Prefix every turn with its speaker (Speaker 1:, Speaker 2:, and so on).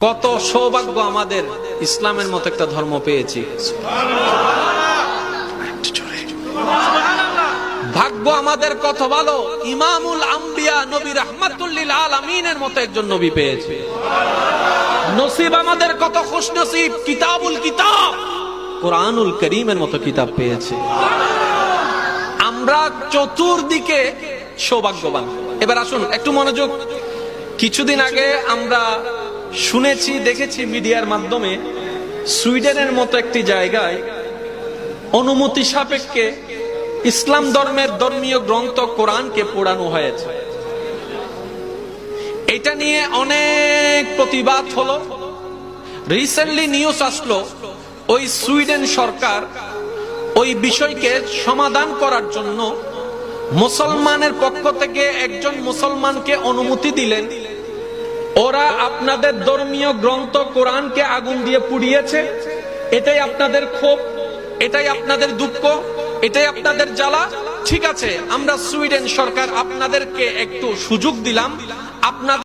Speaker 1: কত সৌভাগ্য আমাদের ইসলামের মতো একটা ধর্ম পেয়েছি। ভাগ্য আমাদের কত ভালো, ইমামুল আম্বিয়া নবী রাহমাতুল লিল আলামিনের মতো একজন নবী পেয়েছি। নসিব আমাদের কত খুশনসিব, কিতাবুল কিতাব কোরআনুল কারীমের মতো কিতাব পেয়েছি। আমরা চতুর্দিকে সৌভাগ্যবান। এবার আসুন একটু মনোযোগ। কিছুদিন আগে আমরা শুনেছি, দেখেছি মিডিয়ার মাধ্যমে, সুইডেনের মতো একটি জায়গায় অনুমতি সাপেক্ষে ইসলাম ধর্মের ধর্মীয় গ্রন্থ কোরআনকে পোড়ানো হয়েছে। এটা নিয়ে অনেক প্রতিবাদ হলো। রিসেন্টলি নিউজ আসলো, ওই সুইডেন সরকার ওই বিষয়কে সমাধান করার জন্য মুসলমানের পক্ষ থেকে একজন মুসলমানকে অনুমতি দিলেন। ওরা আপনাদের ধর্মীয় গ্রন্থ কোরআনকে আগুন দিয়ে পুড়িয়েছে, এটাই আপনাদের ক্ষোভ, এটাই আপনাদের দুঃখ, এটাই আপনাদের জ্বালা। ঠিক আছে, আমরা সুইডেন সরকার আপনাদেরকে একটু সুযোগ দিলাম, আপনাদের